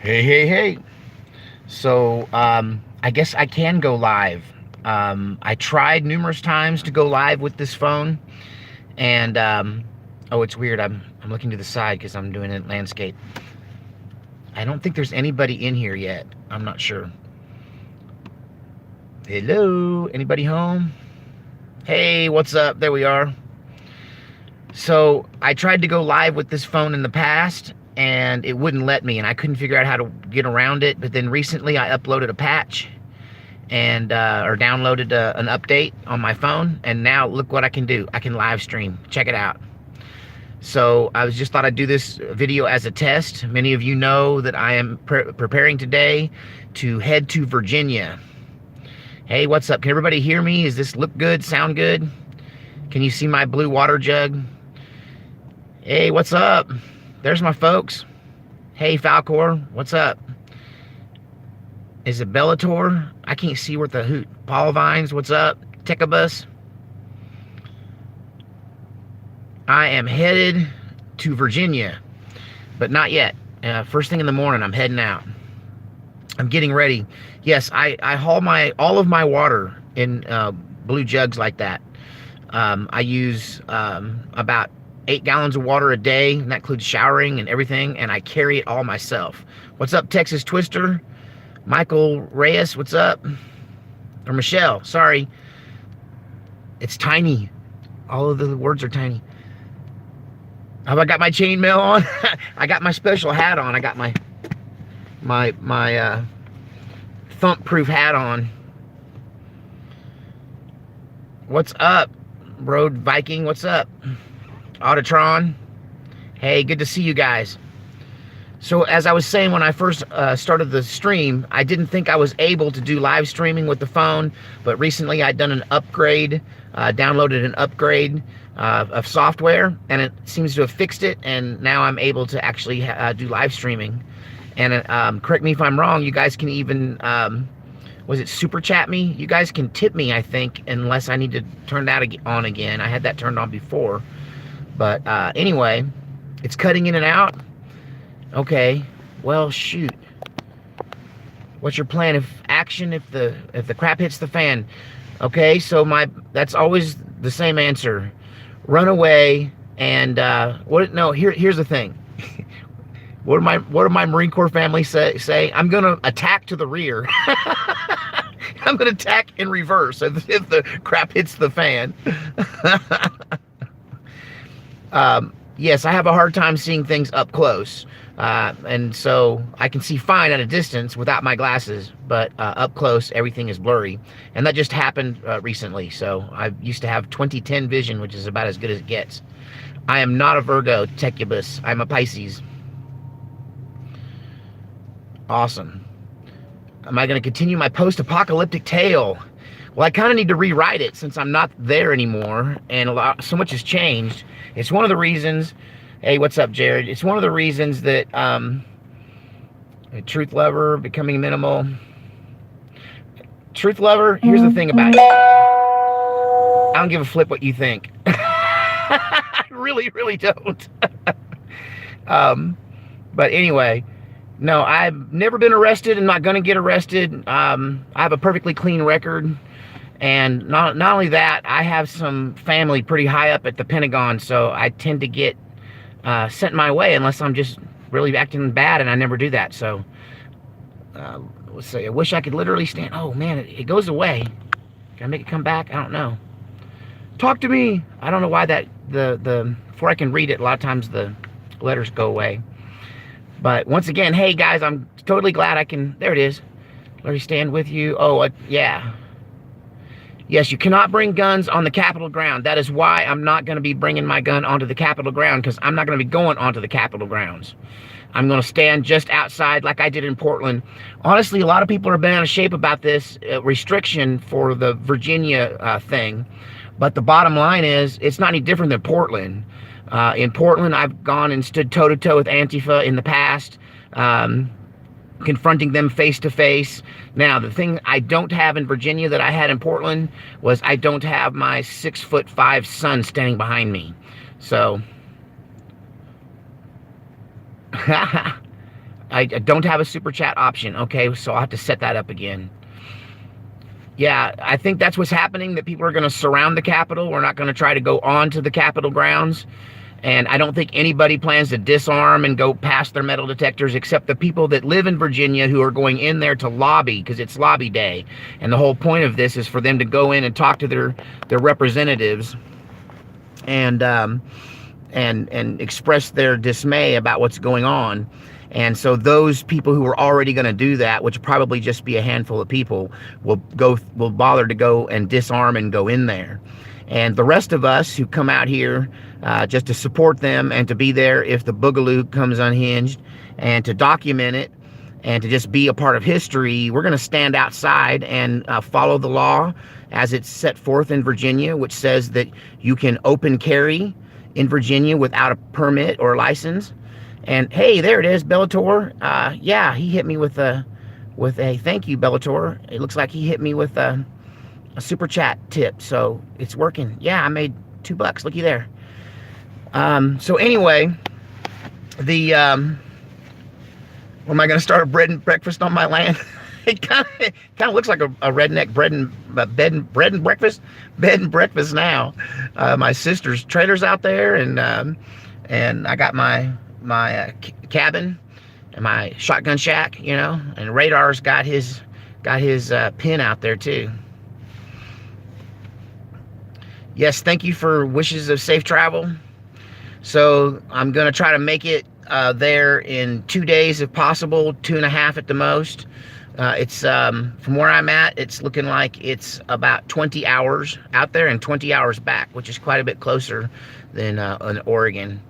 Hey. So, I guess I can go live. I tried numerous times to go live with this phone, and oh, it's weird. I'm looking to the side because I'm doing a landscape. I don't think there's anybody in here yet. I'm not sure. Hello, anybody home? Hey, what's up? There we are. So I tried to go live with this phone in the past, and it wouldn't let me, and I couldn't figure out how to get around it. But then recently, I uploaded a patch and or downloaded an update on my phone, and now look what I can do. I can live stream. Check it out. So I just thought I'd do this video as a test. Many of you know that I am preparing today to head to Virginia. Hey, what's up? Can everybody hear me? Does this look good? Sound good? Can you see my blue water jug? Hey, what's up? There's my folks. Hey, Falcor, what's up? Is it Bellator? I can't see what the hoot. Paul Vines, what's up? Techabus. I am headed to Virginia, but not yet. First thing in the morning, I'm heading out. I'm getting ready. Yes, I haul all of my water in blue jugs like that. I use about 8 gallons of water a day, and that includes showering and everything, and I carry it all myself. What's up, Texas Twister? Michael Reyes, what's up? Or Michelle, sorry. It's tiny. All of the words are tiny. Have I got my chainmail on? I got my special hat on. I got my thump-proof hat on. What's up, Road Viking? What's up? Autotron. Hey, good to see you guys. So as I was saying when I first started the stream, I didn't think I was able to do live streaming with the phone, but recently I'd done an upgrade, downloaded an upgrade of software, and it seems to have fixed it, and now I'm able to actually do live streaming. And correct me if I'm wrong, you guys can even, was it super chat me? You guys can tip me, I think, unless I need to turn that on again. I had that turned on before. But anyway, it's cutting in and out. Okay, well, shoot. What's your plan if the crap hits the fan? Okay, so that's always the same answer. Run away and here's the thing. What do my Marine Corps family say? I'm gonna attack to the rear. I'm gonna attack in reverse if the crap hits the fan. Yes, I have a hard time seeing things up close. And so I can see fine at a distance without my glasses, but up close, everything is blurry. And that just happened recently. So I used to have 20/10 vision, which is about as good as it gets. I am not a Virgo, Techubus. I'm a Pisces. Awesome. Am I going to continue my post-apocalyptic tale? Well, I kind of need to rewrite it since I'm not there anymore, and so much has changed. It's one of the reasons. Hey, what's up, Jared? It's one of the reasons that Truth Lover, becoming minimal. Truth Lover, here's the thing about it. I don't give a flip what you think. I really don't. But anyway, no, I've never been arrested and not going to get arrested. I have a perfectly clean record. And not only that, I have some family pretty high up at the Pentagon, so I tend to get sent my way unless I'm just really acting bad, and I never do that. So let's say I wish I could literally stand. Oh man, it goes away. Can I make it come back? I don't know. Talk to me. I don't know why that before I can read it, a lot of times the letters go away. But once again, hey guys, I'm totally glad I can. There it is. Let me stand with you. Oh yeah. Yes, you cannot bring guns on the Capitol ground. That is why I'm not going to be bringing my gun onto the Capitol ground, because I'm not going to be going onto the Capitol grounds. I'm going to stand just outside like I did in Portland. Honestly, a lot of people are bent out of shape about this restriction for the Virginia thing. But the bottom line is, it's not any different than Portland. In Portland, I've gone and stood toe-to-toe with Antifa in the past. Confronting them face to face. Now, the thing I don't have in Virginia that I had in Portland was I don't have my 6'5" son standing behind me. So I don't have a super chat option. Okay, so I'll have to set that up again. Yeah, I think that's what's happening, that people are going to surround the Capitol. We're not going to try to go on to the Capitol grounds. And I don't think anybody plans to disarm and go past their metal detectors except the people that live in Virginia who are going in there to lobby, because it's lobby day. And the whole point of this is for them to go in and talk to their representatives and express their dismay about what's going on. And so those people who are already going to do that, which will probably just be a handful of people, will bother to go and disarm and go in there. And the rest of us who come out here just to support them and to be there if the Boogaloo comes unhinged, and to document it and to just be a part of history, we're going to stand outside and follow the law as it's set forth in Virginia, which says that you can open carry in Virginia without a permit or license. And hey, there it is, Bellator. Yeah, he hit me with a thank you, Bellator. It looks like he hit me with a super chat tip, so it's working. Yeah, I made $2. Looky there. So anyway, the am I going to start a bread and breakfast on my land? It kind of looks like a redneck bed and breakfast now. My sister's trailer's out there, and I got my cabin and my shotgun shack, you know, and Radar's got his pin out there too. Yes, thank you for wishes of safe travel. So I'm going to try to make it there in 2 days if possible, 2.5 at the most. It's from where I'm at, it's looking like it's about 20 hours out there and 20 hours back, which is quite a bit closer than in Oregon.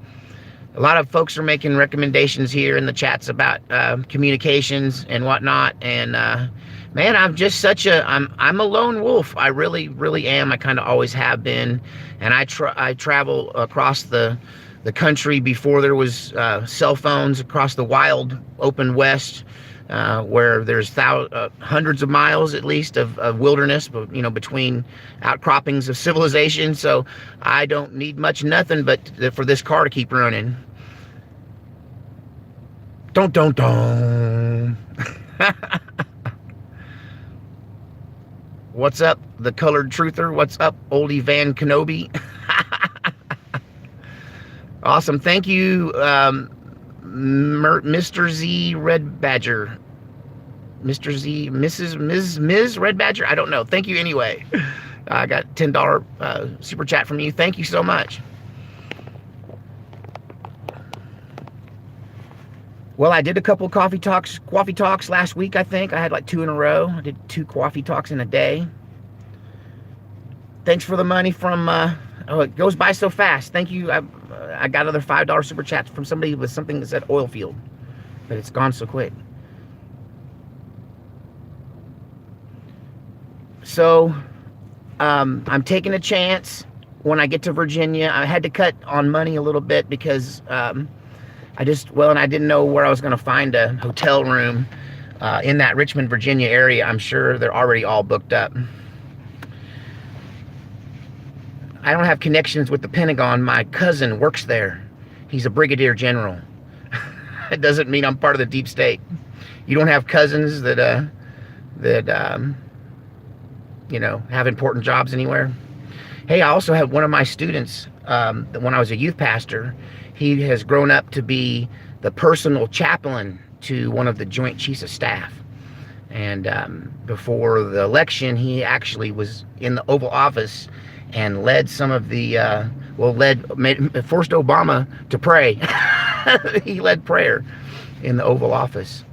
A lot of folks are making recommendations here in the chats about communications and whatnot. And man, I'm just I'm a lone wolf. I really, really am. I kind of always have been. And I travel across the country before there was cell phones, across the wild open west, where there's hundreds of miles at least of wilderness, but you know, between outcroppings of civilization. So I don't need nothing but for this car to keep running. Don't. What's up, the colored truther? What's up, oldie Van Kenobi? Awesome. Thank you, Mr. Z Red Badger. Mr. Z, Ms. Red Badger? I don't know. Thank you anyway. I got $10 super chat from you. Thank you so much. Well, I did a couple coffee talks last week, I think. I had like 2 in a row. I did 2 coffee talks in a day. Thanks for the money from, oh, it goes by so fast. Thank you. I got another $5 super chat from somebody with something that said oil field, but it's gone so quick. So, I'm taking a chance when I get to Virginia. I had to cut on money a little bit because, I didn't know where I was going to find a hotel room in that Richmond, Virginia area. I'm sure they're already all booked up. I don't have connections with the Pentagon. My cousin works there. He's a brigadier general. It doesn't mean I'm part of the deep state. You don't have cousins that you know, have important jobs anywhere. Hey, I also have one of my students, when I was a youth pastor, he has grown up to be the personal chaplain to one of the Joint Chiefs of Staff. And before the election, he actually was in the Oval Office and led some of the, forced Obama to pray. He led prayer in the Oval Office.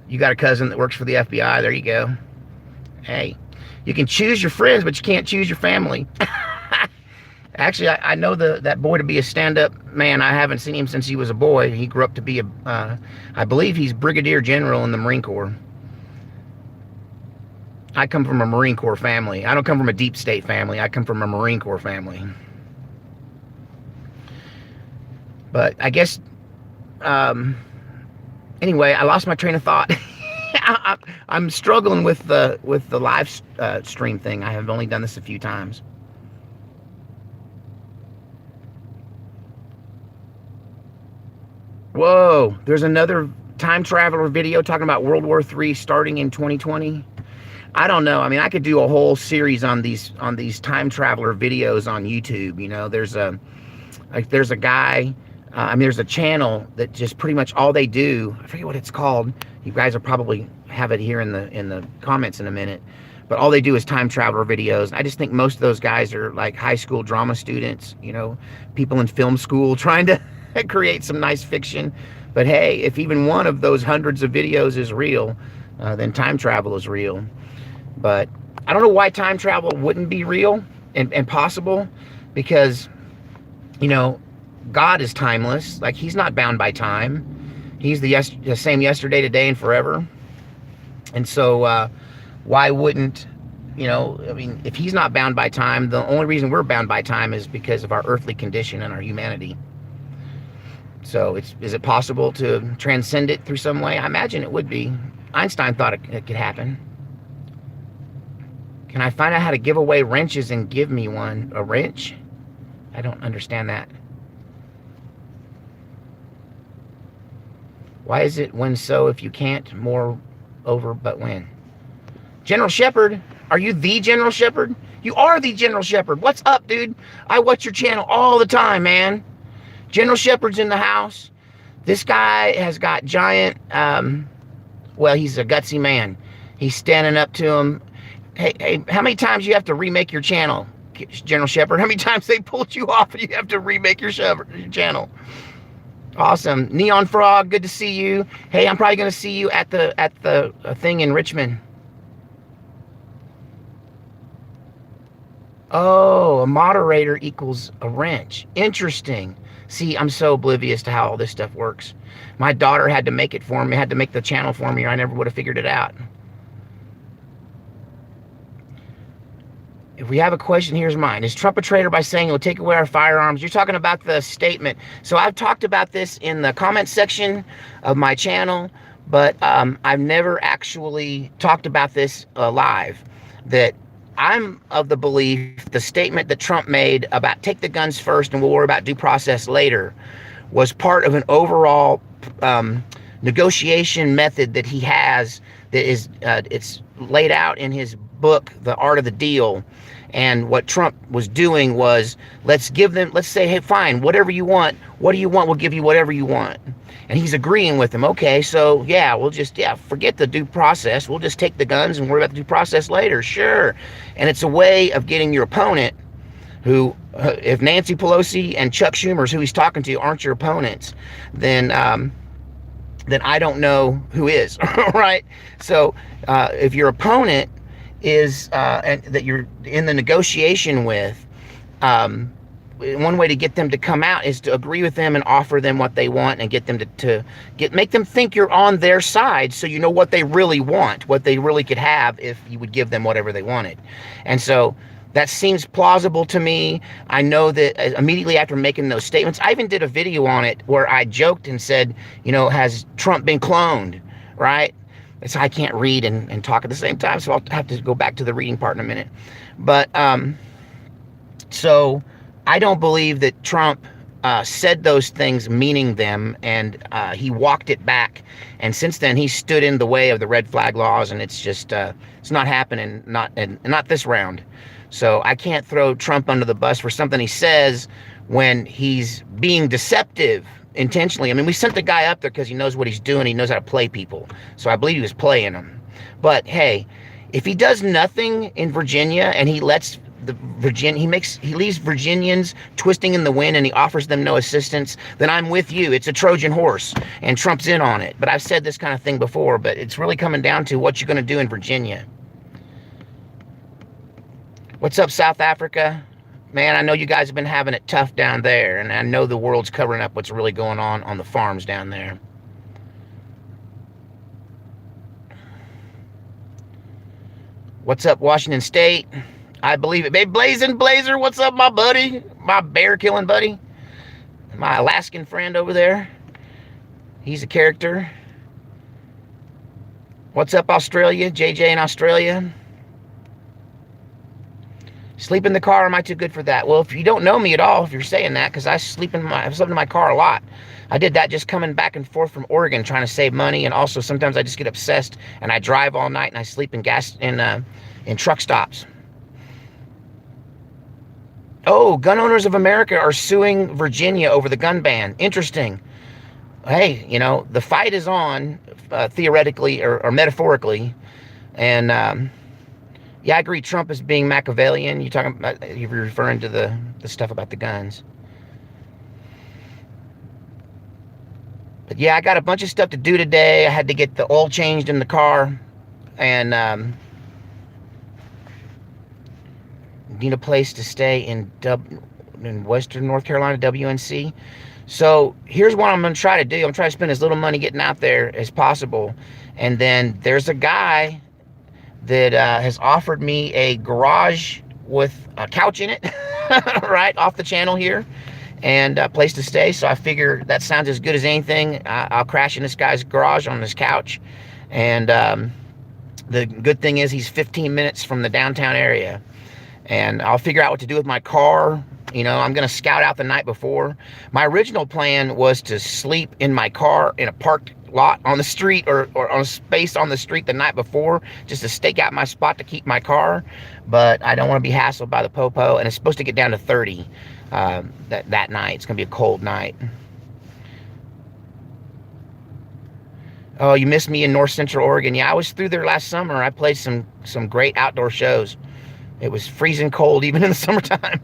You got a cousin that works for the FBI. There you go. Hey, you can choose your friends, but you can't choose your family. Actually, I know that boy to be a stand-up man. I haven't seen him since he was a boy. He grew up to be I believe he's brigadier general in the Marine Corps. I come from a Marine Corps family. I don't come from a deep state family. I come from a Marine Corps family. But I guess, anyway, I lost my train of thought. I'm struggling with the live stream thing. I have only done this a few times. Whoa, there's another time traveler video talking about World War III starting in 2020. I don't know. I mean, I could do a whole series on these time traveler videos on YouTube. You know, there's a guy. I mean, there's a channel that just pretty much all they do. I forget what it's called. You guys will probably have it here in the comments in a minute. But all they do is time traveler videos. I just think most of those guys are like high school drama students. You know, people in film school trying to create some nice fiction. But hey, if even one of those hundreds of videos is real, then time travel is real. But I don't know why time travel wouldn't be real and possible, because, you know, God is timeless. Like, he's not bound by time. He's the same yesterday, today, and forever. And so why wouldn't, you know, I mean, if he's not bound by time, the only reason we're bound by time is because of our earthly condition and our humanity. So is it possible to transcend it through some way? I imagine it would be. Einstein thought it could happen. Can I find out how to give away wrenches and give me one? A wrench? I don't understand that. Why is it when so if you can't, more over but when? General Shepard, are you the General Shepard? You are the General Shepard. What's up, dude? I watch your channel all the time, man. General Shepard's in the house. This guy has got giant, well, he's a gutsy man. He's standing up to him. Hey, how many times you have to remake your channel, General Shepard? How many times they pulled you off and you have to remake your channel? Awesome. Neon Frog, good to see you. Hey, I'm probably going to see you at the thing in Richmond. Oh, a moderator equals a wrench. Interesting. See, I'm so oblivious to how all this stuff works. My daughter had to make it for me, had to make the channel for me, or I never would have figured it out. If we have a question, here's mine. Is Trump a traitor by saying he'll take away our firearms? You're talking about the statement. So I've talked about this in the comment section of my channel, but I've never actually talked about this live. That I'm of the belief the statement that Trump made about take the guns first and we'll worry about due process later was part of an overall negotiation method that he has that is it's laid out in his book, The Art of the Deal. And what Trump was doing was, let's say, hey, fine, whatever you want. What do you want? We'll give you whatever you want. And he's agreeing with him. Okay, so yeah, we'll just, forget the due process. We'll just take the guns and worry about the due process later. Sure. And it's a way of getting your opponent, who, if Nancy Pelosi and Chuck Schumer's who he's talking to aren't your opponents, then I don't know who is, right? So if your opponent is and that you're in the negotiation with, one way to get them to come out is to agree with them and offer them what they want and get them to make them think you're on their side, so you know what they really want, what they really could have if you would give them whatever they wanted. And so that seems plausible to me. I know that immediately after making those statements, I even did a video on it where I joked and said, you know, has Trump been cloned, right? So I can't read and talk at the same time, so I'll have to go back to the reading part in a minute. But so I don't believe that Trump said those things meaning them, and he walked it back. And since then, he stood in the way of the red flag laws, and it's just it's not happening, not this round. So I can't throw Trump under the bus for something he says when he's being deceptive intentionally. I mean, we sent the guy up there because he knows what he's doing. He knows how to play people. So I believe he was playing them. But hey, if he does nothing in Virginia and he lets he leaves Virginians twisting in the wind and he offers them no assistance, then I'm with you. It's a Trojan horse and Trump's in on it. But I've said this kind of thing before, but it's really coming down to what you're going to do in Virginia. What's up, South Africa? Man, I know you guys have been having it tough down there, and I know the world's covering up what's really going on the farms down there. What's up, Washington State? I believe it. Hey, Blazing Blazer, what's up, my buddy? My bear-killing buddy? My Alaskan friend over there. He's a character. What's up, Australia? JJ in Australia. Sleep in the car, am I too good for that? Well, if you don't know me at all, if you're saying that, because I've slept in my car a lot. I did that just coming back and forth from Oregon trying to save money, and also sometimes I just get obsessed and I drive all night and I sleep in truck stops. Oh, Gun Owners of America are suing Virginia over the gun ban. Interesting. Hey, you know, the fight is on, theoretically or metaphorically, and yeah, I agree. Trump is being Machiavellian. You're referring to the stuff about the guns. But yeah, I got a bunch of stuff to do today. I had to get the oil changed in the car, and need a place to stay in Western North Carolina, WNC. So here's what I'm going to try to do. I'm going to try to spend as little money getting out there as possible. And then there's a guy that has offered me a garage with a couch in it, right off the channel here, and a place to stay. So I figure that sounds as good as anything. I'll crash in this guy's garage on this couch. And the good thing is he's 15 minutes from the downtown area. And I'll figure out what to do with my car. You know, I'm going to scout out the night before. My original plan was to sleep in my car in a parked lot on the street, or on a space on the street the night before, just to stake out my spot to keep my car. But I don't want to be hassled by the popo, and it's supposed to get down to 30 that night. It's going to be a cold night. Oh, you missed me in North Central Oregon. Yeah, I was through there last summer. I played some great outdoor shows. It was freezing cold even in the summertime.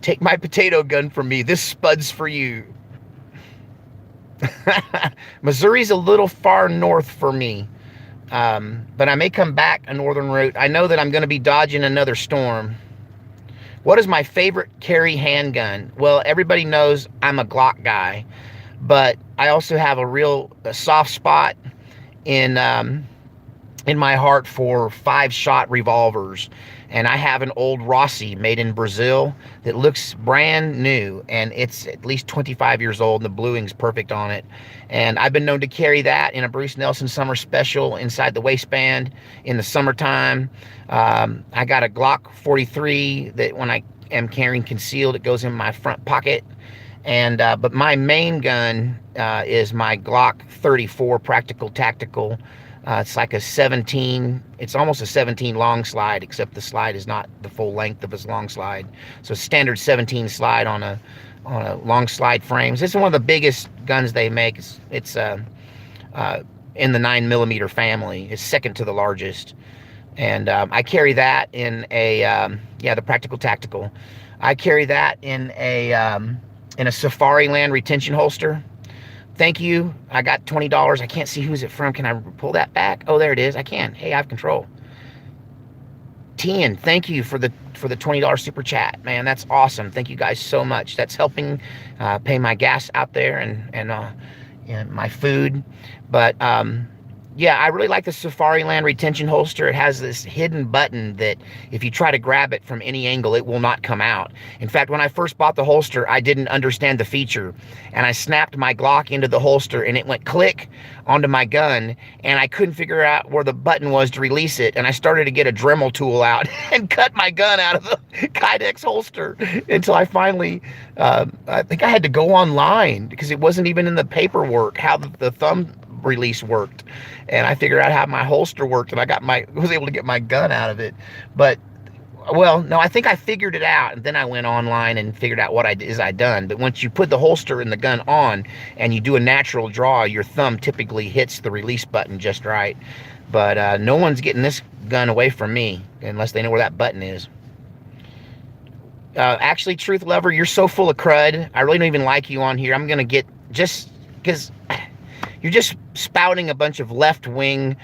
Take my potato gun from me. This spud's for you. Missouri's a little far north for me. But I may come back a northern route. I know that I'm going to be dodging another storm. What is my favorite carry handgun? Well, everybody knows I'm a Glock guy. But I also have a soft spot in my heart for 5-shot revolvers. And I have an old Rossi made in Brazil that looks brand new, and it's at least 25 years old, and the bluing's perfect on it. And I've been known to carry that in a Bruce Nelson summer special inside the waistband in the summertime. I got a Glock 43 that when I am carrying concealed, it goes in my front pocket. And but my main gun is my Glock 34 Practical Tactical. It's like a 17, it's almost a 17 long slide, except the slide is not the full length of his long slide. So standard 17 slide on a long slide frames. This is one of the biggest guns they make. It's in the 9mm family. It's second to the largest. And I carry that in a, the Practical Tactical. I carry that in a Safariland retention holster. Thank you. I got $20. I can't see who's it from. Can I pull that back? Oh, there it is. I can. Hey, I have control. Tian, thank you for the $20 super chat. Man, that's awesome. Thank you guys so much. That's helping pay my gas out there and my food. But yeah, I really like the Safariland retention holster. It has this hidden button that if you try to grab it from any angle, it will not come out. In fact, when I first bought the holster, I didn't understand the feature. And I snapped my Glock into the holster and it went click onto my gun. And I couldn't figure out where the button was to release it. And I started to get a Dremel tool out and cut my gun out of the Kydex holster until I finally, I think I had to go online because it wasn't even in the paperwork how the thumb release worked, and I figured out how my holster worked, and I was able to get my gun out of it. But well, no, I think I figured it out, and then I went online and figured out what I'd done. But once you put the holster and the gun on and you do a natural draw, your thumb typically hits the release button just right. But no one's getting this gun away from me unless they know where that button is. Actually, Truth Lover, you're so full of crud. I really don't even like you on here. I'm gonna get, just because you're just spouting a bunch of left-wing,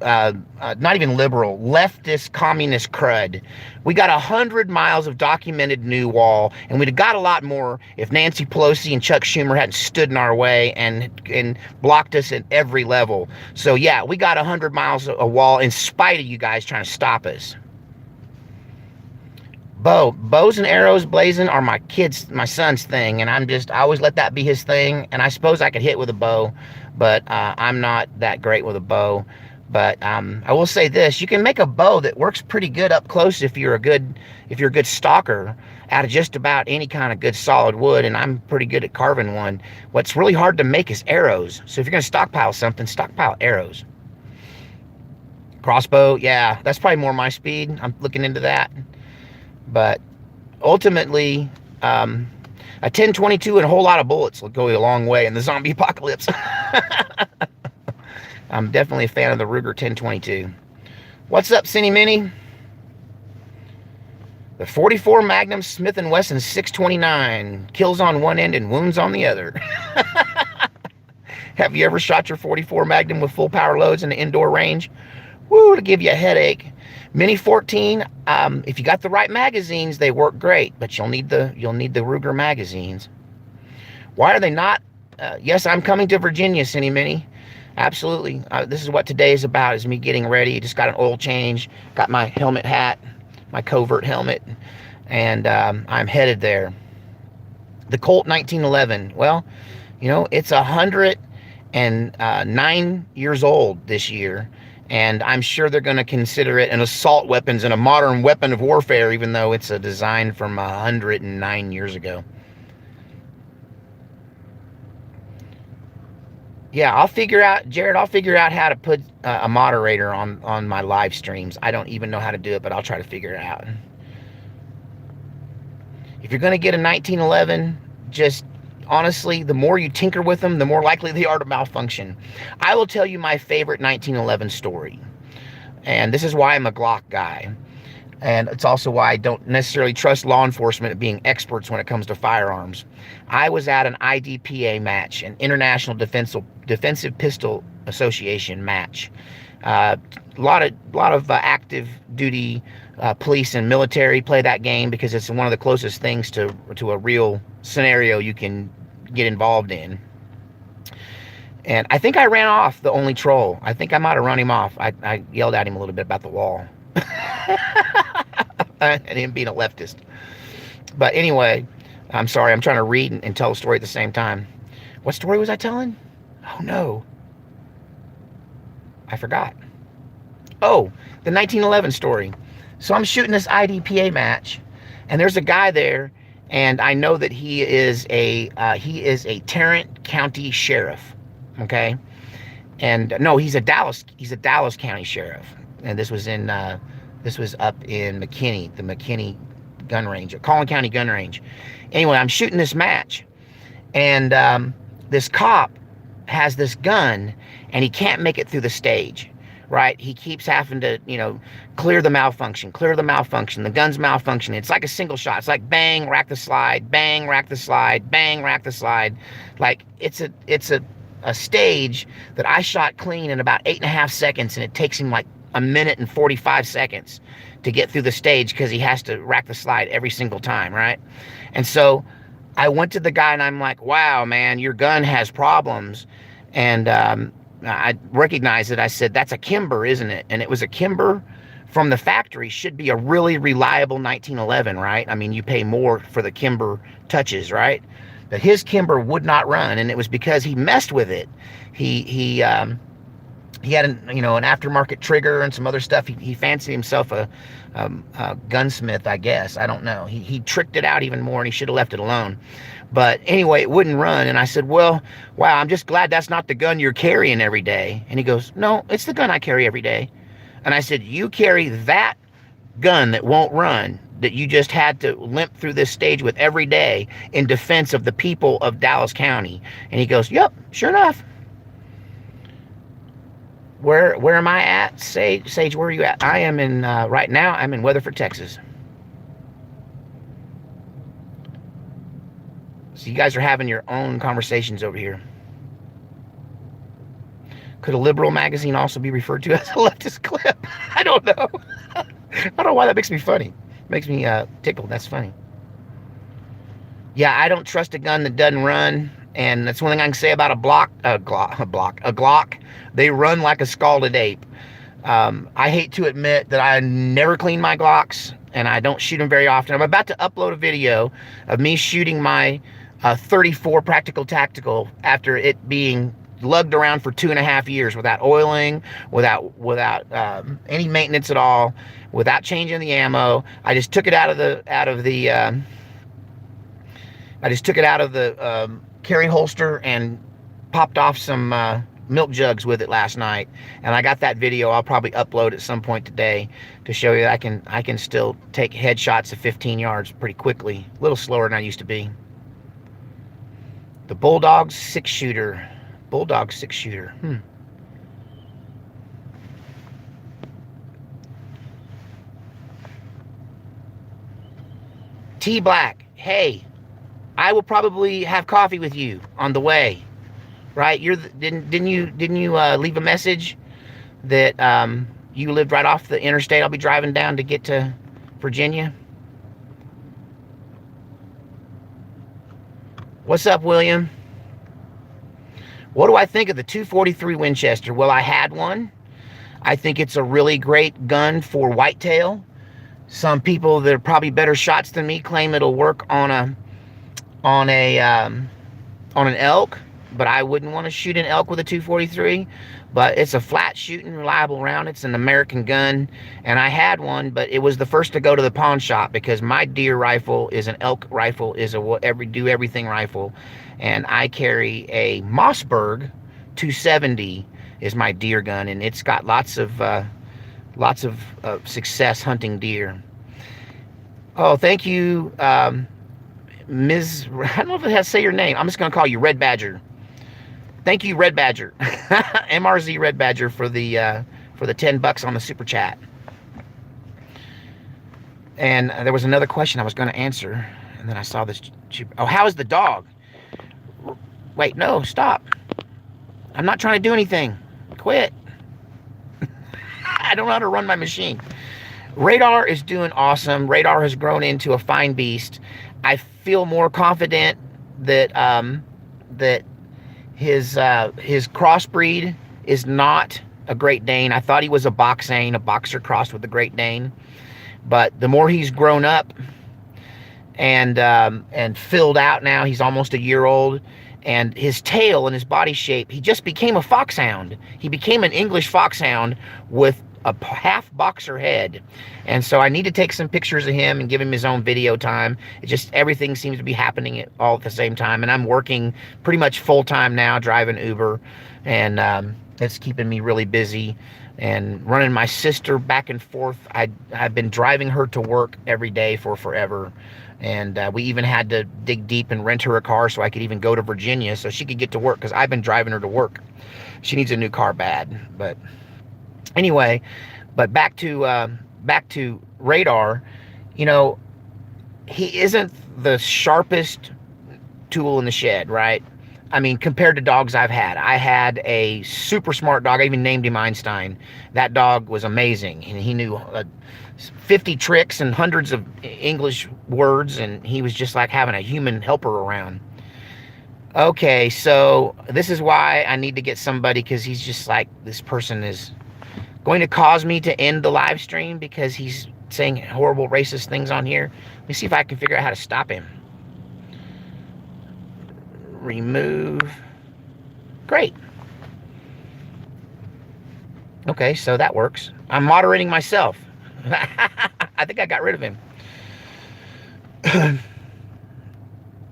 not even liberal, leftist, communist crud. We got 100 miles of documented new wall, and we'd have got a lot more if Nancy Pelosi and Chuck Schumer hadn't stood in our way and blocked us at every level. So yeah, we got 100 miles of wall in spite of you guys trying to stop us. Bows and arrows blazing are my son's thing, and I always let that be his thing. And I suppose I could hit with a bow, but I'm not that great with a bow. But I will say this: you can make a bow that works pretty good up close if you're a good stalker out of just about any kind of good solid wood. And I'm pretty good at carving one. What's really hard to make is arrows. So if you're gonna stockpile something, stockpile arrows. Crossbow, yeah, that's probably more my speed. I'm looking into that. But ultimately, a 10-22 and a whole lot of bullets will go a long way in the zombie apocalypse. I'm definitely a fan of the Ruger 10-22. What's up, Cinny Minnie? The 44 Magnum Smith & Wesson 629. Kills on one end and wounds on the other. Have you ever shot your 44 Magnum with full power loads in the indoor range? Woo, to give you a headache. Mini 14, if you got the right magazines, they work great, but you'll need the Ruger magazines. Why are they not? Yes, I'm coming to Virginia, Cinny Minnie. Absolutely. This is what today is about, is me getting ready. Just got an oil change, got my helmet hat, my covert helmet, and I'm headed there. The Colt 1911. Well, you know, it's 109 years old this year. And I'm sure they're going to consider it an assault weapons and a modern weapon of warfare, even though it's a design from 109 years ago. Yeah, I'll figure out, Jared, I'll figure out how to put a moderator on my live streams. I don't even know how to do it, but I'll try to figure it out. If you're going to get a 1911, just honestly, the more you tinker with them, the more likely they are to malfunction. I will tell you my favorite 1911 story. And this is why I'm a Glock guy. And it's also why I don't necessarily trust law enforcement at being experts when it comes to firearms. I was at an IDPA match, an International Defensive Pistol Association match. A lot of active duty police and military play that game because it's one of the closest things to a real scenario you can get involved in. And I think I ran off the only troll. I think I might have run him off. I yelled at him a little bit about the wall. And him being a leftist. But anyway, I'm sorry. I'm trying to read and tell a story at the same time. What story was I telling? Oh, no. I forgot. Oh, the 1911 story. So I'm shooting this IDPA match, and there's a guy there, and I know that he is a Tarrant County sheriff. Okay, and no, he's a Dallas County sheriff, and this was up in McKinney, the McKinney gun range, Collin County gun range. Anyway, I'm shooting this match, and this cop has this gun, and he can't make it through the stage. Right, he keeps having to, clear the malfunction. The gun's malfunctioning. It's like a single shot. It's like bang, rack the slide, bang, rack the slide, bang, rack the slide. Like it's a stage that I shot clean in about 8.5 seconds, and it takes him like 1 minute and 45 seconds to get through the stage because he has to rack the slide every single time, right? And so I went to the guy and I'm like, wow, man, your gun has problems. And I recognized it. I said, that's a Kimber, isn't it? And it was a Kimber from the factory. Should be a really reliable 1911, right? I mean, you pay more for the Kimber touches, right? But his Kimber would not run, and it was because he messed with it. He had an aftermarket trigger and some other stuff. He fancied himself a gunsmith, I guess. I don't know. He tricked it out even more, and he should have left it alone. But anyway, it wouldn't run. And I said, well, wow, I'm just glad that's not the gun you're carrying every day. And he goes, no, it's the gun I carry every day. And I said, you carry that gun that won't run, that you just had to limp through this stage with every day in defense of the people of Dallas County. And he goes, yep, sure enough. Where am I at? Sage, where are you at? I am in, right now, I'm in Weatherford, Texas. So you guys are having your own conversations over here. Could a liberal magazine also be referred to as a leftist clip? I don't know. I don't know why that makes me funny. It makes me tickled. That's funny. Yeah, I don't trust a gun that doesn't run. And that's one thing I can say about a Glock. They run like a scalded ape. I hate to admit that I never clean my Glocks. and I don't shoot them very often. I'm about to upload a video of me shooting my 34 Practical Tactical after it being lugged around for 2.5 years without oiling, without any maintenance at all, without changing the ammo. I just took it out of the carry holster and popped off some milk jugs with it last night, and I got that video. I'll probably upload at some point today to show you that I can still take headshots of 15 yards pretty quickly, a little slower than I used to be. The Bulldog 6-shooter. Bulldog 6-shooter. T Black. Hey, I will probably have coffee with you on the way. Right? Didn't you leave a message that you lived right off the interstate I'll be driving down to get to Virginia? What's up, William? What do I think of the 243 Winchester? Well, I had one. I think it's a really great gun for whitetail. Some people that are probably better shots than me claim it'll work on an elk, but I wouldn't want to shoot an elk with a 243. But it's a flat shooting, reliable round. It's an American gun, and I had one, but it was the first to go to the pawn shop because my deer rifle is an elk rifle, is a do everything rifle, and I carry a Mossberg 270 is my deer gun, and it's got lots of success hunting deer. Oh, thank you, Ms. I don't know if it has to say your name. I'm just gonna call you Red Badger. Thank you, Red Badger. MRZ Red Badger for the $10 on the super chat. And there was another question I was going to answer, and then I saw this. Oh, how is the dog? Wait, no, stop. I'm not trying to do anything. Quit. I don't know how to run my machine. Radar is doing awesome. Radar has grown into a fine beast. I feel more confident that that his crossbreed is not a Great Dane. I thought he was a Boxane, a boxer crossed with a Great Dane. But the more he's grown up and filled out now, he's almost a year old, and his tail and his body shape, he just became a foxhound. He became an English foxhound with a half boxer head. And so I need to take some pictures of him and give him his own video time. It just, everything seems to be happening all at the same time, and I'm working pretty much full-time now, driving Uber, and it's keeping me really busy and running my sister back and forth. I've been driving her to work every day for forever, and we even had to dig deep and rent her a car so I could even go to Virginia so she could get to work, because I've been driving her to work. She needs a new car bad. But anyway, but back to Radar. You know, he isn't the sharpest tool in the shed, right? I mean, compared to dogs I've had. I had a super smart dog. I even named him Einstein. That dog was amazing, and he knew 50 tricks and hundreds of English words, and he was just like having a human helper around. Okay, so this is why I need to get somebody, because he's just like, this person is going to cause me to end the live stream because he's saying horrible racist things on here. Let me see if I can figure out how to stop him. Remove. Great. Okay, so that works. I'm moderating myself. I think I got rid of him.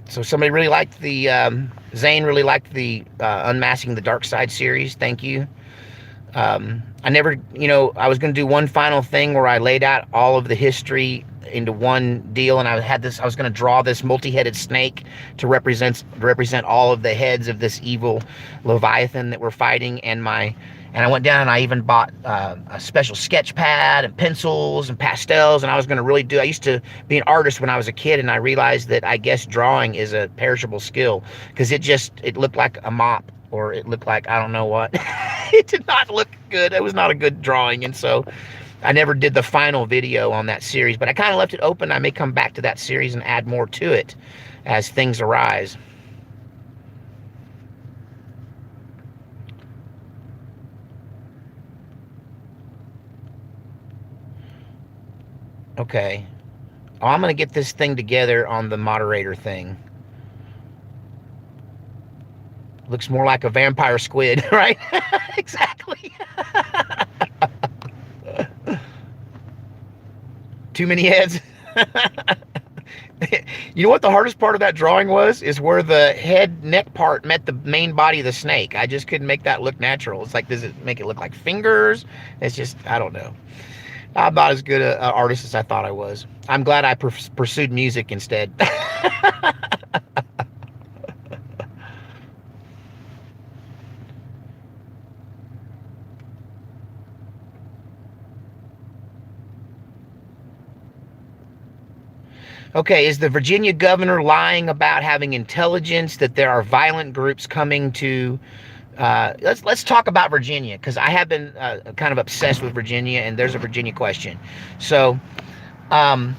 So somebody really liked the Zane really liked the Unmasking the Dark Side series. Thank you. I never, you know, I was going to do one final thing where I laid out all of the history into one deal, and I was going to draw this multi-headed snake to represent all of the heads of this evil Leviathan that we're fighting. And I went down and I even bought a special sketch pad and pencils and pastels, and I was going to really do. I used to be an artist when I was a kid, and I realized that I guess drawing is a perishable skill, because it looked like a mop, or it looked like I don't know what. It did not look good. It was not a good drawing, and so I never did the final video on that series, but I kind of left it open. I may come back to that series and add more to it as things arise. Okay. Oh, I'm going to get this thing together on the moderator thing. Looks more like a vampire squid, right? Exactly. Too many heads. You know what the hardest part of that drawing was? Is where the head neck part met the main body of the snake. I just couldn't make that look natural. It's like, does it make it look like fingers? It's just, I don't know. I'm not as good an artist as I thought I was. I'm glad I pursued music instead. Okay, is the Virginia governor lying about having intelligence that there are violent groups coming to? Let's talk about Virginia, because I have been kind of obsessed with Virginia, and there's a Virginia question. So, um,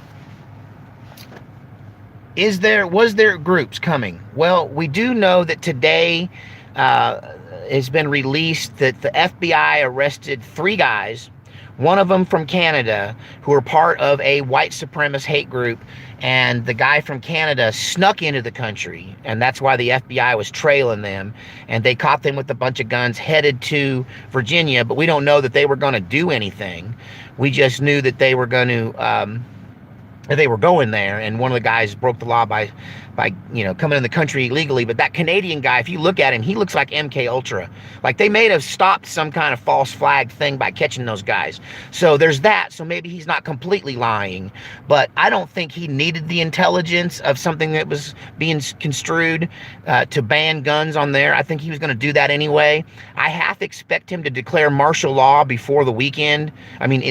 was there groups coming? Well, we do know that today has been released that the FBI arrested 3 guys, one of them from Canada, who are part of a white supremacist hate group, and the guy from Canada snuck into the country, and that's why the FBI was trailing them, and they caught them with a bunch of guns headed to Virginia, but we don't know that they were going to do anything. We just knew that they were going to they were going there, and one of the guys broke the law by coming in the country illegally. But that Canadian guy, if you look at him, he looks like MK Ultra. Like they may have stopped some kind of false flag thing by catching those guys. So there's that. So maybe he's not completely lying, but I don't think he needed the intelligence of something that was being construed to ban guns on there. I think he was going to do that anyway. I half expect him to declare martial law before the weekend.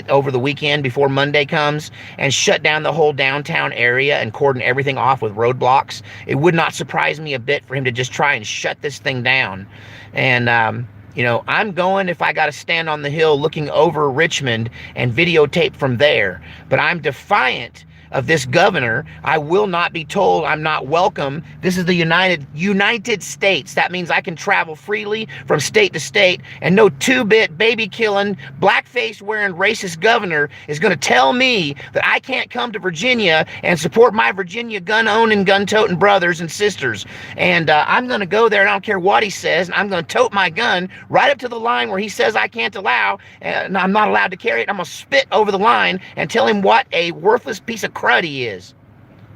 Over the weekend before Monday comes, and shut down the whole downtown area and cordon everything off with roadblocks. It would not surprise me a bit for him to just try and shut this thing down. And, I'm going, if I got to stand on the Hill looking over Richmond and videotape from there. But I'm defiant of this governor. I will not be told I'm not welcome. This is the United States. That means I can travel freely from state to state, and no two-bit baby-killing, blackface wearing racist governor is going to tell me that I can't come to Virginia and support my Virginia gun-owning, gun-toting brothers and sisters. And I'm going to go there, and I don't care what he says, and I'm going to tote my gun right up to the line where he says I can't allow, and I'm not allowed to carry it. I'm going to spit over the line and tell him what a worthless piece of crud he is.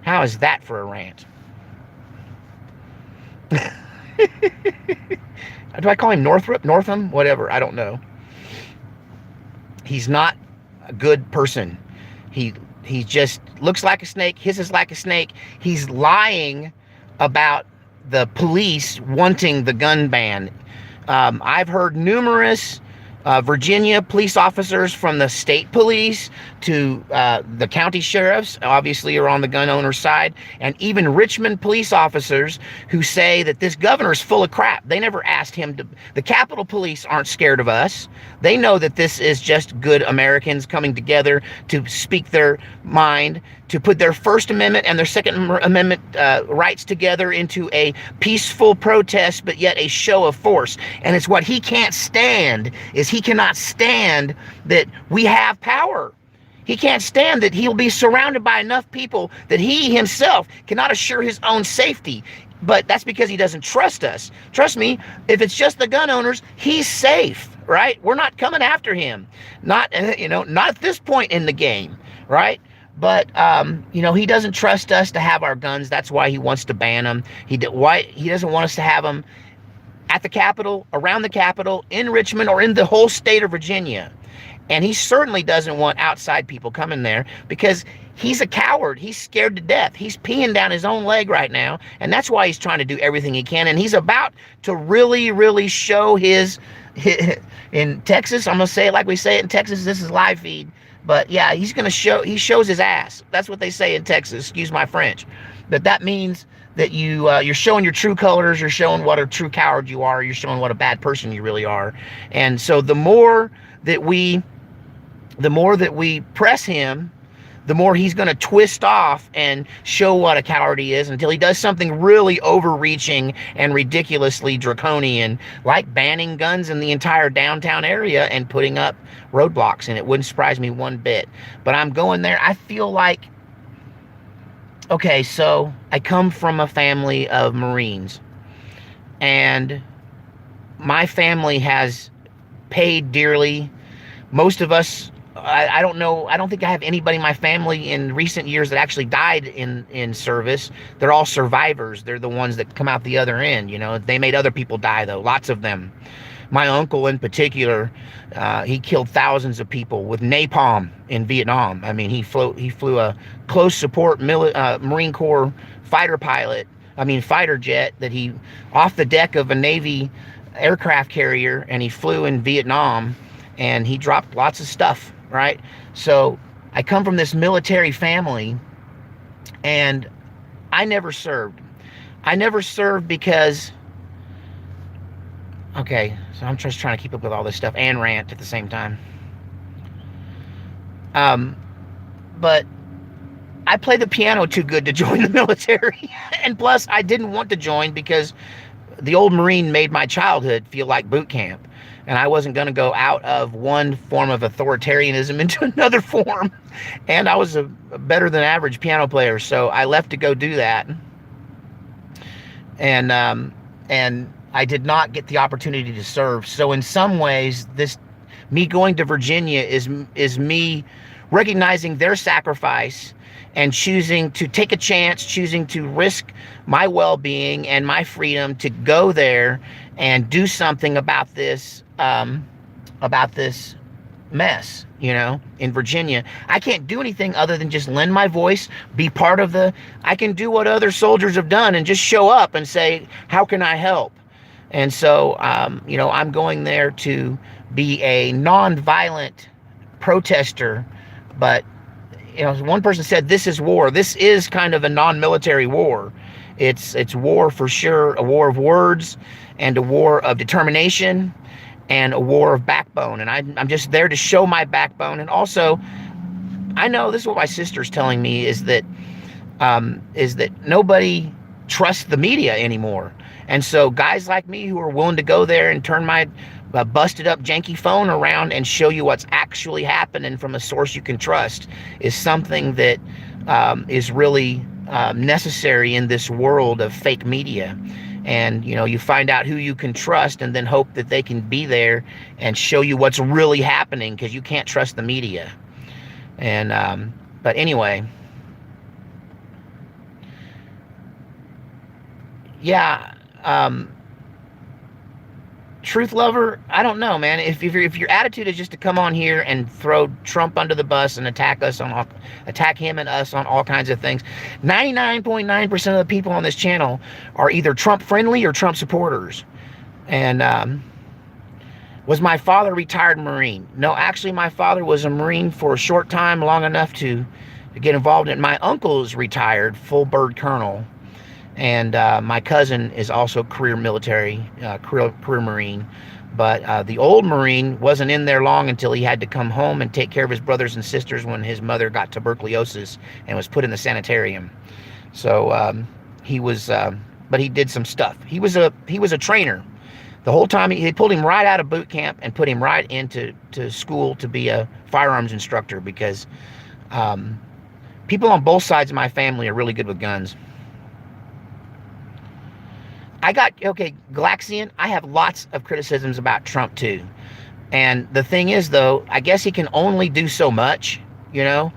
How is that for a rant? Do I call him Northam? Whatever. I don't know. He's not a good person. He just looks like a snake, hisses like a snake. He's lying about the police wanting the gun ban. I've heard numerous Virginia police officers, from the state police to the county sheriffs, obviously are on the gun owner side, and even Richmond police officers who say that this governor is full of crap. They never asked him to. The Capitol Police aren't scared of us. They know that this is just good Americans coming together to speak their mind, to put their First Amendment and their Second Amendment rights together into a peaceful protest, but yet a show of force. And it's what he can't stand, is he cannot stand that we have power. He can't stand that he'll be surrounded by enough people that he himself cannot assure his own safety. But that's because he doesn't trust us. Trust me, if it's just the gun owners, he's safe, right? We're not coming after him. Not at this point in the game, right? But, he doesn't trust us to have our guns. That's why he wants to ban them. He doesn't want us to have them at the Capitol, around the Capitol, in Richmond, or in the whole state of Virginia. And he certainly doesn't want outside people coming there, because he's a coward. He's scared to death. He's peeing down his own leg right now. And that's why he's trying to do everything he can. And he's about to really, really show his in Texas, I'm going to say it like we say it in Texas. This is live feed. But yeah, he shows his ass. That's what they say in Texas. Excuse my French. But that means that you're showing your true colors. You're showing what a true coward you are. You're showing what a bad person you really are. And so the more that we press him, the more he's going to twist off and show what a coward he is, until he does something really overreaching and ridiculously draconian, like banning guns in the entire downtown area and putting up roadblocks. And it wouldn't surprise me one bit. But I'm going there. I feel like, okay, so I come from a family of Marines, and my family has paid dearly. Most of us, I don't know, I don't think I have anybody in my family in recent years that actually died in service. They're all survivors. They're the ones that come out the other end, you know. They made other people die, though, lots of them. My uncle in particular, he killed thousands of people with napalm in Vietnam. I mean, he flew a close support Marine Corps fighter jet that he, off the deck of a Navy aircraft carrier, and he flew in Vietnam, and he dropped lots of stuff, right? So I come from this military family, and I never served. I never served because, okay, so I'm just trying to keep up with all this stuff and rant at the same time. But I play the piano too good to join the military. And plus, I didn't want to join because the old Marine made my childhood feel like boot camp. And I wasn't going to go out of one form of authoritarianism into another form. And I was a better than average piano player, so I left to go do that. And I did not get the opportunity to serve. So in some ways, me going to Virginia is me recognizing their sacrifice and choosing to take a chance, choosing to risk my well-being and my freedom to go there and do something about this mess, you know, in Virginia. I can't do anything other than just lend my voice, be part of I can do what other soldiers have done and just show up and say, how can I help? And so, you know, I'm going there to be a non-violent protester. But, you know, one person said, this is war. This is kind of a non-military war. It's war for sure, a war of words and a war of determination and a war of backbone. And I'm just there to show my backbone. And also, I know this is what my sister's telling me, is that nobody trusts the media anymore. And so guys like me who are willing to go there and turn my busted up janky phone around and show you what's actually happening from a source you can trust is something that is really necessary in this world of fake media. And, you know, you find out who you can trust and then hope that they can be there and show you what's really happening, because you can't trust the media. And, but anyway, yeah, truth lover, I don't know, man. If your attitude is just to come on here and throw Trump under the bus and attack him and us on all kinds of things, 99.9% of the people on this channel are either Trump friendly or Trump supporters. And was my father a retired Marine? No, actually, my father was a Marine for a short time, long enough to get involved in it. My uncle's retired, full bird colonel. And my cousin is also career military, career Marine. But the old Marine wasn't in there long until he had to come home and take care of his brothers and sisters when his mother got tuberculosis and was put in the sanitarium. So he was, but he did some stuff. He was a trainer. The whole time they pulled him right out of boot camp and put him right into school to be a firearms instructor, because people on both sides of my family are really good with guns. Galaxian, I have lots of criticisms about Trump too. And the thing is, though, I guess he can only do so much, you know.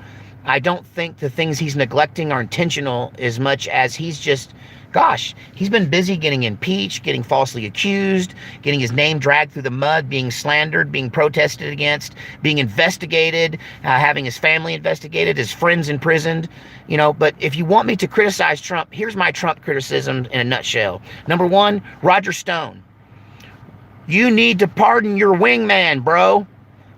I don't think the things he's neglecting are intentional as much as he's just, gosh, he's been busy getting impeached, getting falsely accused, getting his name dragged through the mud, being slandered, being protested against, being investigated, having his family investigated, his friends imprisoned, you know. But if you want me to criticize Trump, here's my Trump criticism in a nutshell. Number one, Roger Stone. You need to pardon your wingman, bro.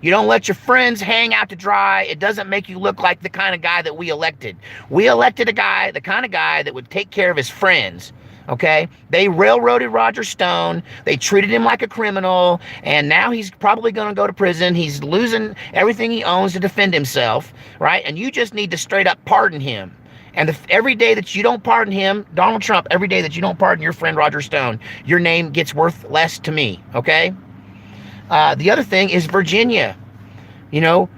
You don't let your friends hang out to dry. It doesn't make you look like the kind of guy that we elected. We elected the kind of guy that would take care of his friends, Okay, they railroaded Roger Stone. They treated him like a criminal, and now he's probably going to go to prison. He's losing everything he owns to defend himself, right? And you just need to straight up pardon him. And every day that you don't pardon him, Donald Trump, every day that you don't pardon your friend Roger Stone, your name gets worth less to me. Okay. The other thing is Virginia. You know,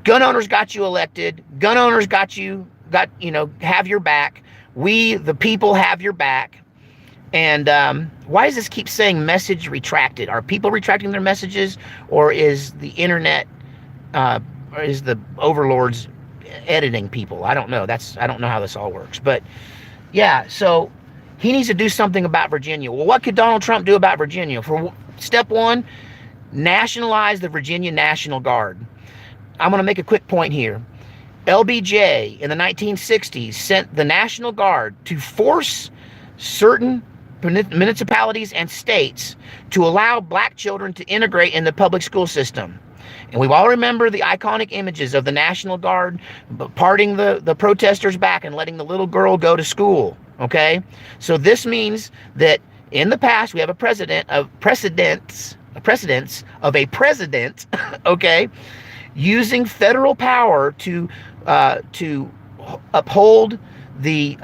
gun owners got you elected. Gun owners have your back. We, the people, have your back. And why does this keep saying message retracted? Are people retracting their messages, or is the internet, or is the overlords editing people? I don't know. I don't know how this all works. But yeah, so he needs to do something about Virginia. Well, what could Donald Trump do about Virginia? For step one, nationalize the Virginia National Guard. I'm going to make a quick point here. LBJ in the 1960s sent the National Guard to force certain municipalities and states to allow black children to integrate in the public school system. And we all remember the iconic images of the National Guard parting the protesters back and letting the little girl go to school. Okay? So this means that in the past we have a precedent, okay, using federal power to uphold the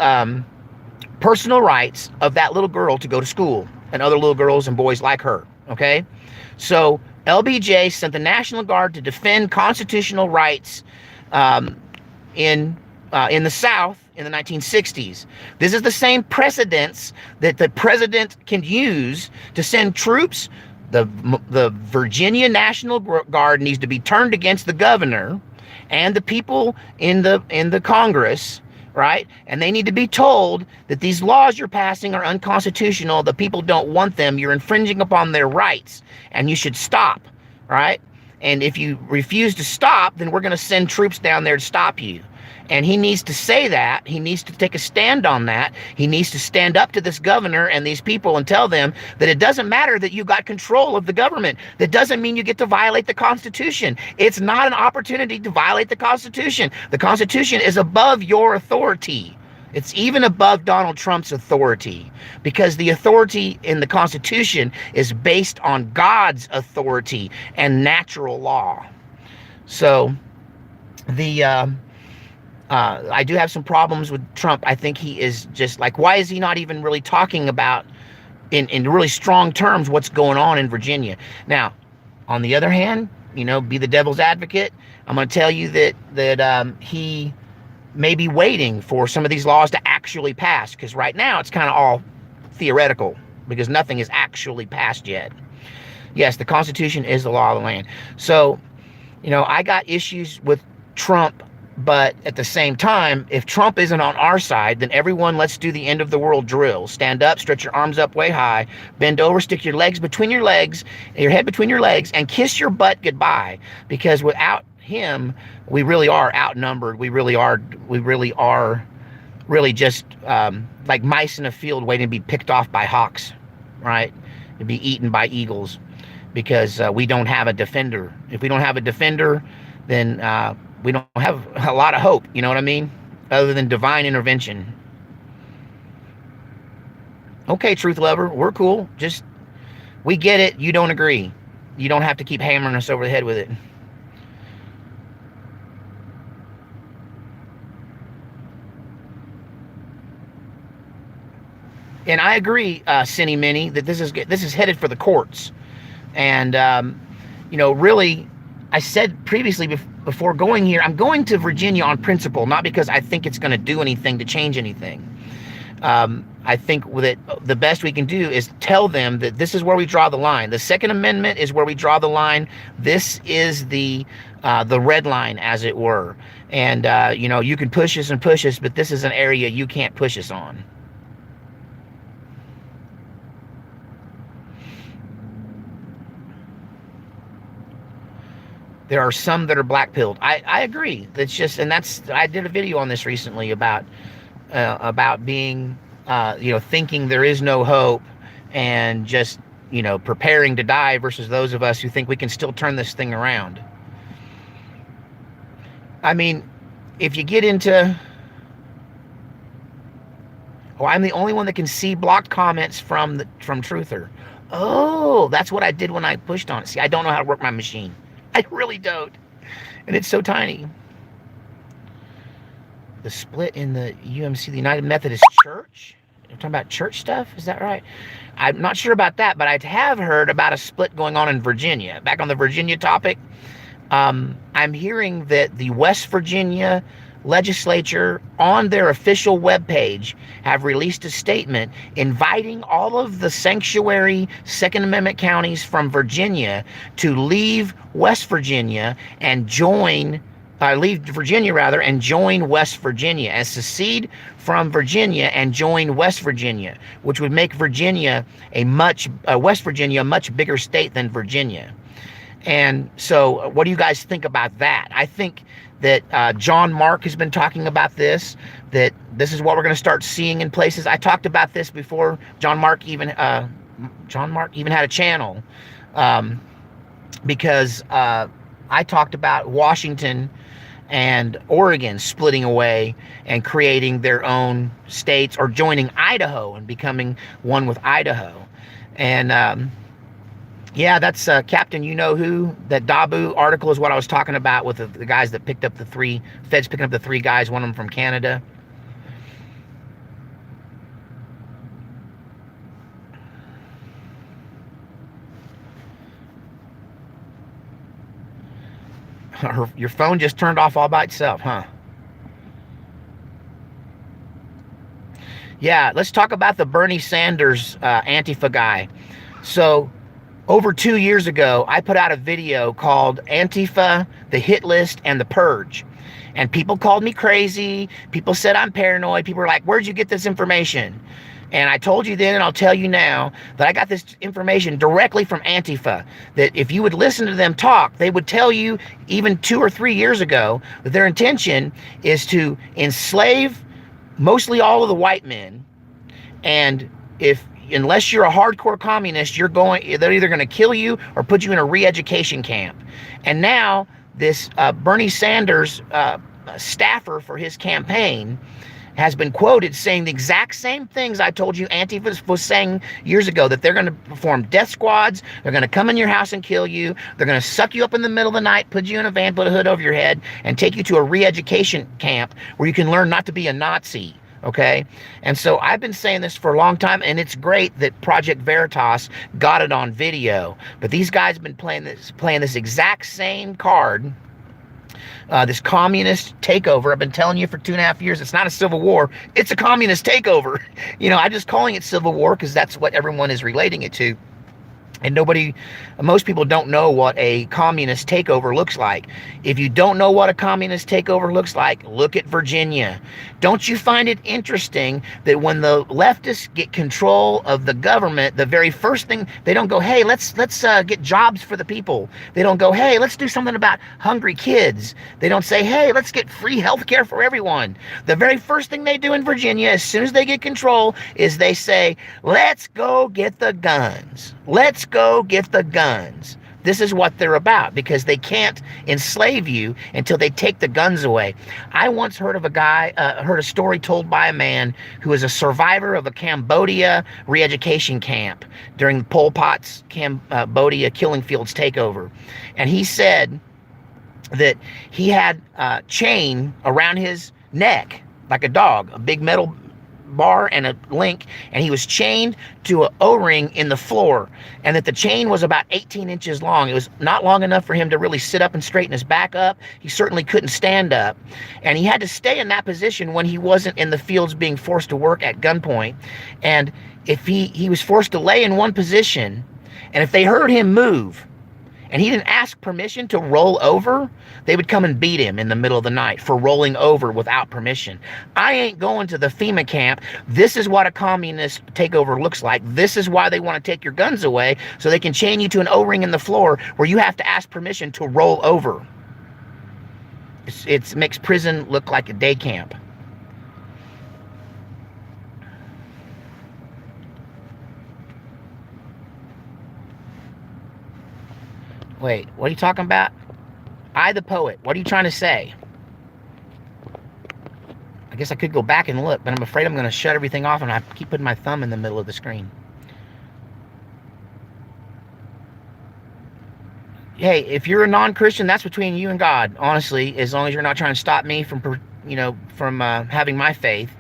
personal rights of that little girl to go to school and other little girls and boys like her. Okay, so LBJ sent the National Guard to defend constitutional rights in the South in the 1960s. This is the same precedence that the president can use to send troops. The Virginia National Guard needs to be turned against the governor and the people in the Congress, right? And they need to be told that these laws you're passing are unconstitutional. The people don't want them. You're infringing upon their rights, and you should stop, right? And if you refuse to stop, then we're going to send troops down there to stop you. And he needs to say that. He needs to take a stand on that. He needs to stand up to this governor and these people and tell them that it doesn't matter that you got control of the government. That doesn't mean you get to violate the Constitution. It's not an opportunity to violate the Constitution. The Constitution is above your authority. It's even above Donald Trump's authority, because the authority in the Constitution is based on God's authority and natural law. So I do have some problems with Trump. I think he is just like, why is he not even really talking about in really strong terms what's going on in Virginia? Now, on the other hand, be the devil's advocate. I'm going to tell you that he may be waiting for some of these laws to actually pass, because right now it's kind of all theoretical because nothing is actually passed yet. Yes, the Constitution is the law of the land. So, I got issues with Trump. But at the same time, if Trump isn't on our side, then everyone, let's do the end of the world drill. Stand up, stretch your arms up way high, bend over, stick your legs between your legs, your head between your legs, and kiss your butt goodbye. Because without him, we really are outnumbered. We really are just like mice in a field waiting to be picked off by hawks, right? To be eaten by eagles, because we don't have a defender. If we don't have a defender, then we don't have a lot of hope, you know what I mean? Other than divine intervention. Okay, truth lover, we're cool. We get it. You don't agree. You don't have to keep hammering us over the head with it. And I agree, Cindy Minnie, that this is headed for the courts. And, really, I said previously before going here, I'm going to Virginia on principle, not because I think it's going to do anything to change anything. I think that the best we can do is tell them that this is where we draw the line. The Second Amendment is where we draw the line. This is the red line, as it were. And, you can push us and push us, but this is an area you can't push us on. There are some that are black-pilled. I agree. I did a video on this recently about being, thinking there is no hope and just, preparing to die versus those of us who think we can still turn this thing around. I mean, if you get into, Oh, I'm the only one that can see blocked comments from Truther. Oh, that's what I did when I pushed on it. See, I don't know how to work my machine. I really don't. And it's so tiny. The split in the UMC, the United Methodist Church? You're talking about church stuff? Is that right? I'm not sure about that, but I have heard about a split going on in Virginia. Back on the Virginia topic, I'm hearing that the West Virginia legislature on their official webpage have released a statement inviting all of the sanctuary Second Amendment counties from Virginia to leave West Virginia and join leave Virginia rather and join West Virginia, and secede from Virginia and join West Virginia, which would make Virginia West Virginia a much bigger state than Virginia. And so what do you guys think about that? I think that John Mark has been talking about this, that this is what we're going to start seeing in places. I talked about this before John Mark even had a channel, because I talked about Washington and Oregon splitting away and creating their own states, or joining Idaho and becoming one with Idaho. And yeah, that's Captain You-Know-Who. That Dabu article is what I was talking about, with the guys that picked up the feds picking up the 3 guys, one of them from Canada. Your phone just turned off all by itself, huh? Yeah, let's talk about the Bernie Sanders Antifa guy. So, over 2 years ago, I put out a video called Antifa, the Hit List, and the Purge. And people called me crazy. People said I'm paranoid. People were like, where'd you get this information? And I told you then, and I'll tell you now, that I got this information directly from Antifa, that if you would listen to them talk, they would tell you even 2 or 3 years ago that their intention is to enslave mostly all of the white men. And unless you're a hardcore communist, they're either going to kill you or put you in a re-education camp. And now this Bernie Sanders staffer for his campaign has been quoted saying the exact same things I told you Antifa was saying years ago, that they're going to perform death squads, they're going to come in your house and kill you, they're going to suck you up in the middle of the night, put you in a van, put a hood over your head, and take you to a re-education camp where you can learn not to be a Nazi. Okay? And so I've been saying this for a long time, and it's great that Project Veritas got it on video. But these guys have been playing this exact same card, this communist takeover. I've been telling you for 2.5 years, it's not a civil war, it's a communist takeover. I'm just calling it civil war because that's what everyone is relating it to. And most people don't know what a communist takeover looks like. If you don't know what a communist takeover looks like, look at Virginia. Don't you find it interesting that when the leftists get control of the government, the very first thing, they don't go, hey, let's get jobs for the people. They don't go, hey, let's do something about hungry kids. They don't say, hey, let's get free health care for everyone. The very first thing they do in Virginia, as soon as they get control, is they say, let's go get the guns. Let's go get the guns. This is what they're about, because they can't enslave you until they take the guns away. I once heard of heard a story told by a man who was a survivor of a Cambodia re-education camp during Pol Pot's Cambodia killing fields takeover. And he said that he had a chain around his neck, like a dog, a big metal bar and a link, and he was chained to an O-ring in the floor, and that the chain was about 18 inches long. It was not long enough for him to really sit up and straighten his back up. He certainly couldn't stand up, and he had to stay in that position when he wasn't in the fields being forced to work at gunpoint. And if he was forced to lay in one position, and if they heard him move and he didn't ask permission to roll over, they would come and beat him in the middle of the night for rolling over without permission. I ain't going to the FEMA camp. This is what a communist takeover looks like. This is why they want to take your guns away, so they can chain you to an O-ring in the floor where you have to ask permission to roll over. It makes prison look like a day camp. Wait, what are you talking about? I the poet. What are you trying to say? I guess I could go back and look, but I'm afraid I'm going to shut everything off and I keep putting my thumb in the middle of the screen. Hey, if you're a non-Christian, that's between you and God, honestly, as long as you're not trying to stop me from, from having my faith.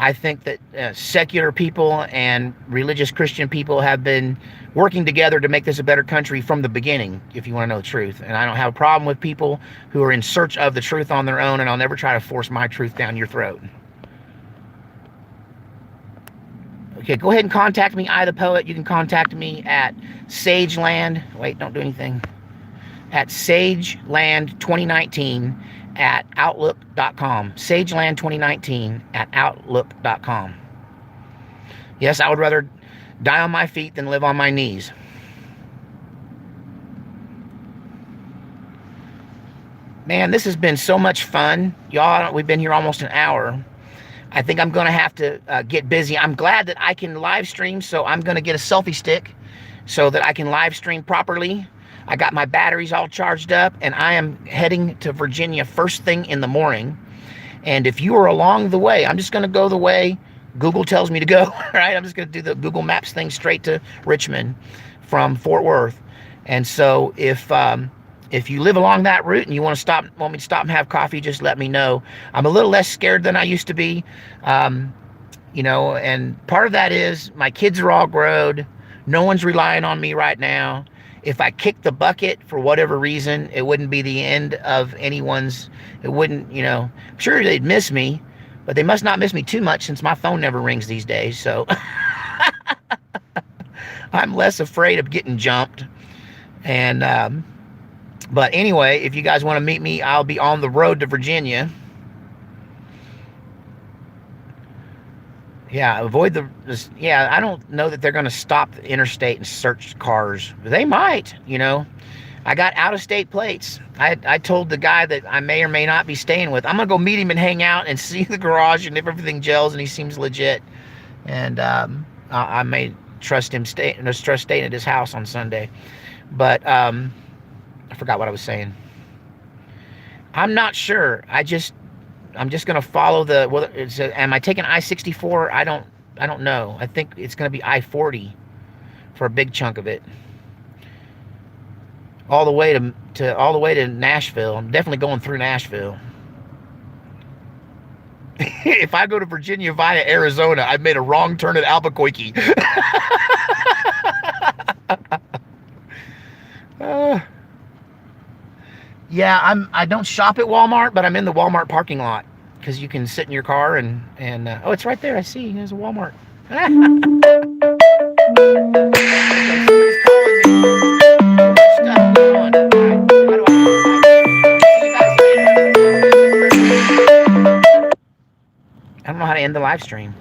I think that secular people and religious Christian people have been working together to make this a better country from the beginning, if you want to know the truth. And I don't have a problem with people who are in search of the truth on their own, and I'll never try to force my truth down your throat. Okay, go ahead and contact me, I the Poet. You can contact me at Sageland. Wait, don't do anything. At Sageland2019 at Outlook.com. Sageland2019 at Outlook.com. Yes, I would rather die on my feet than live on my knees. Man, this has been so much fun. Y'all, we've been here almost an hour. I think I'm going to have to get busy. I'm glad that I can live stream, so I'm going to get a selfie stick so that I can live stream properly. I got my batteries all charged up, and I am heading to Virginia first thing in the morning. And if you are along the way, I'm just going to go the way Google tells me to go, right? I'm just going to do the Google Maps thing straight to Richmond from Fort Worth. And so if you live along that route and you want me to stop and have coffee, just let me know. I'm a little less scared than I used to be, and part of that is my kids are all grown. No one's relying on me right now. If I kicked the bucket for whatever reason, it wouldn't be the end of anyone's. It wouldn't, I'm sure they'd miss me, but they must not miss me too much since my phone never rings these days. So I'm less afraid of getting jumped. And, but anyway, if you guys want to meet me, I'll be on the road to Virginia. Yeah, avoid I don't know that they're going to stop the interstate and search cars. They might, I got out-of-state plates. I told the guy that I may or may not be staying with, I'm going to go meet him and hang out and see the garage and if everything gels and he seems legit. And I may trust staying at his house on Sunday. But I forgot what I was saying. I'm not sure. I'm just going to follow am I taking I-64? I don't know. I think it's going to be I-40 for a big chunk of it. All the way to Nashville. I'm definitely going through Nashville. If I go to Virginia via Arizona, I've made a wrong turn at Albuquerque. Yeah, I don't shop at Walmart, but I'm in the Walmart parking lot because you can sit in your car and oh, it's right there. I see. There's a Walmart. I don't know how to end the live stream.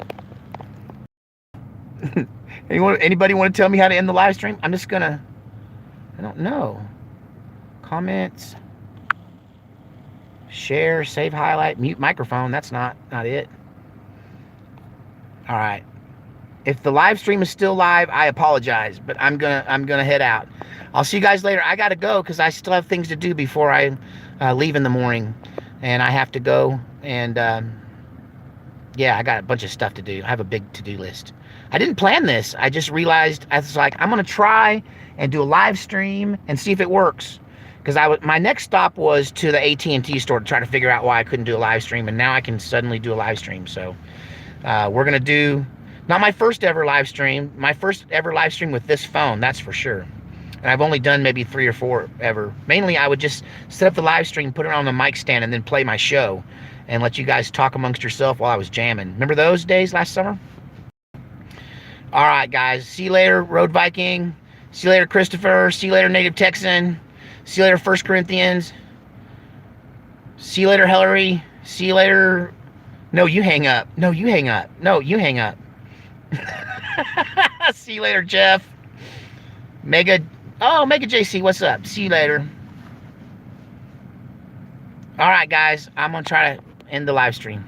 Anybody want to tell me how to end the live stream? I don't know. Comments. Share, save, highlight, mute microphone. That's not it. All right. If the live stream is still live, I apologize, but I'm gonna head out. I'll see you guys later. I gotta go because I still have things to do before I leave in the morning, and I have to go and yeah, I got a bunch of stuff to do. I have a big to-do list. I didn't plan this. I just realized I was like, I'm gonna try and do a live stream and see if it works. Because my next stop was to the AT&T store to try to figure out why I couldn't do a live stream, and now I can suddenly do a live stream. So we're gonna do not my first ever live stream, my first ever live stream with this phone, that's for sure. And I've only done maybe 3 or 4 ever. Mainly I would just set up the live stream, put it on the mic stand, and then play my show and let you guys talk amongst yourself while I was jamming. Remember those days last summer? All right, guys. See you later, Road Viking. See you later, Christopher. See you later, Native Texan. See you later, 1 Corinthians. See you later, Hillary. See you later. No, you hang up. No, you hang up. No, you hang up. See you later, Jeff. Mega JC, what's up? See you later. All right, guys. I'm going to try to end the live stream.